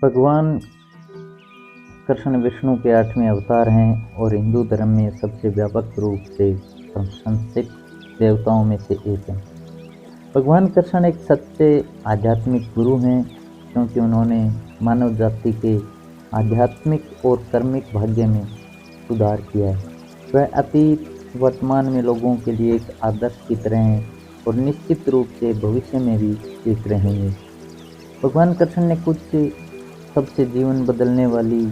भगवान कृष्ण विष्णु के 8वें अवतार हैं और हिंदू धर्म में सबसे व्यापक रूप से प्रशंसित देवताओं में से एक हैं। भगवान कृष्ण एक सच्चे आध्यात्मिक गुरु हैं क्योंकि उन्होंने मानव जाति के आध्यात्मिक और कर्मिक भाग्य में सुधार किया है। वह अतीत वर्तमान में लोगों के लिए एक आदर्श की तरह हैं और निश्चित रूप से भविष्य में भी एक रहेंगे। भगवान कृष्ण ने कुछ सबसे जीवन बदलने वाली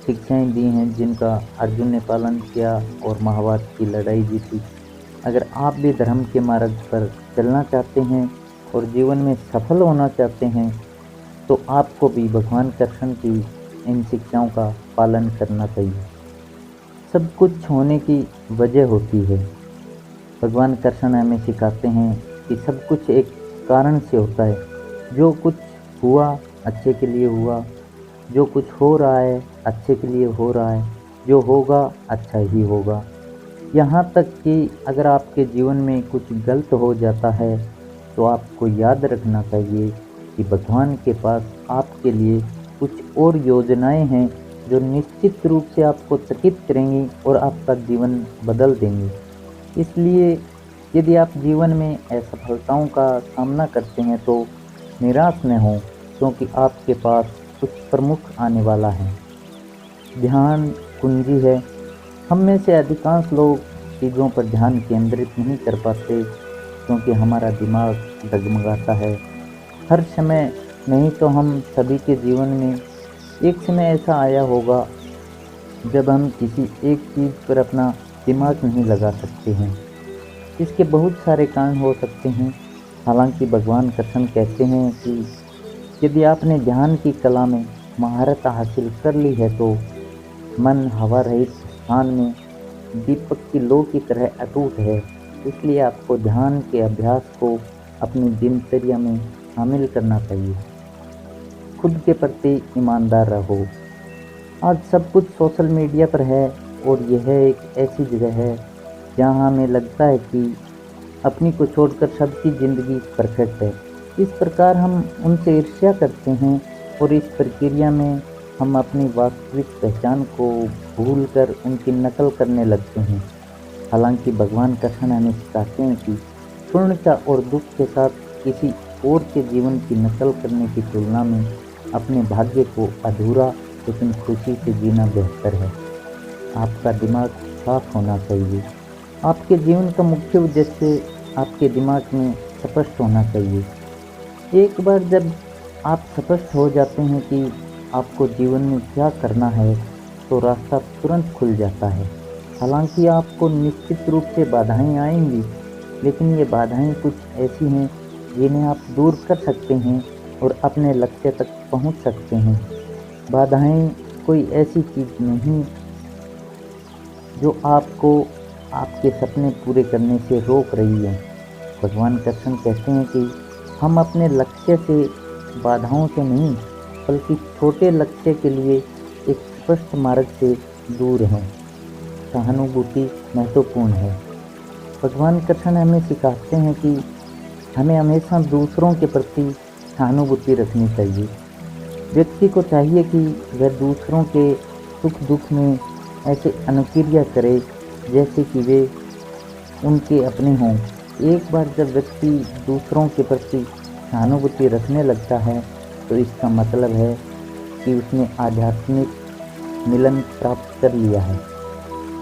शिक्षाएं दी हैं जिनका अर्जुन ने पालन किया और महाभारत की लड़ाई जीती। अगर आप भी धर्म के मार्ग पर चलना चाहते हैं और जीवन में सफल होना चाहते हैं तो आपको भी भगवान कृष्ण की इन शिक्षाओं का पालन करना चाहिए। सब कुछ होने की वजह होती है। भगवान कृष्ण हमें सिखाते हैं कि सब कुछ एक कारण से होता है। जो कुछ हुआ अच्छे के लिए हुआ, जो कुछ हो रहा है अच्छे के लिए हो रहा है, जो होगा अच्छा ही होगा। यहाँ तक कि अगर आपके जीवन में कुछ गलत हो जाता है तो आपको याद रखना चाहिए कि भगवान के पास आपके लिए कुछ और योजनाएं हैं जो निश्चित रूप से आपको चकित करेंगी और आपका जीवन बदल देंगी। इसलिए यदि आप जीवन में असफलताओं का सामना करते हैं तो निराश न हों क्योंकि आपके पास कुछ प्रमुख आने वाला है। ध्यान कुंजी है। हम में से अधिकांश लोग चीज़ों पर ध्यान केंद्रित नहीं कर पाते क्योंकि हमारा दिमाग डगमगाता है हर समय। नहीं तो हम सभी के जीवन में एक समय ऐसा आया होगा जब हम किसी एक चीज़ पर अपना दिमाग नहीं लगा सकते हैं। इसके बहुत सारे कारण हो सकते हैं। हालांकि भगवान कृष्ण कहते हैं कि यदि आपने ध्यान की कला में महारत हासिल कर ली है तो मन हवा रहित स्थान में दीपक की लौ की तरह अटूट है। इसलिए आपको ध्यान के अभ्यास को अपनी दिनचर्या में शामिल करना चाहिए। खुद के प्रति ईमानदार रहो। आज सब कुछ सोशल मीडिया पर है और यह एक ऐसी जगह है जहां हमें लगता है कि अपनी को छोड़कर सबकी ज़िंदगी परफेक्ट है। इस प्रकार हम उनसे ईर्ष्या करते हैं और इस प्रक्रिया में हम अपनी वास्तविक पहचान को भूलकर उनकी नकल करने लगते हैं। हालांकि भगवान कृष्ण हमें सिखाते हैं कि पूर्णता और दुख के साथ किसी और के जीवन की नकल करने की तुलना में अपने भाग्य को अधूरा लेकिन खुशी से जीना बेहतर है। आपका दिमाग साफ होना चाहिए। आपके जीवन का मुख्य उद्देश्य आपके दिमाग में स्पष्ट होना चाहिए। एक बार जब आप स्पष्ट हो जाते हैं कि आपको जीवन में क्या करना है तो रास्ता तुरंत खुल जाता है। हालांकि आपको निश्चित रूप से बाधाएं आएंगी, लेकिन ये बाधाएं कुछ ऐसी हैं जिन्हें आप दूर कर सकते हैं और अपने लक्ष्य तक पहुंच सकते हैं। बाधाएं कोई ऐसी चीज़ नहीं जो आपको आपके सपने पूरे करने से रोक रही है। भगवान कृष्ण कहते हैं कि हम अपने लक्ष्य से बाधाओं से नहीं बल्कि छोटे लक्ष्य के लिए एक स्पष्ट मार्ग से दूर हैं। सहानुभूति महत्वपूर्ण है। भगवान कृष्ण हमें सिखाते हैं कि हमें हमेशा दूसरों के प्रति सहानुभूति रखनी चाहिए। व्यक्ति को चाहिए कि वह दूसरों के सुख दुख में ऐसे अनुक्रिया करे जैसे कि वे उनके अपने हों। एक बार जब व्यक्ति दूसरों के प्रति सहानुभूति रखने लगता है तो इसका मतलब है कि उसने आध्यात्मिक मिलन प्राप्त कर लिया है।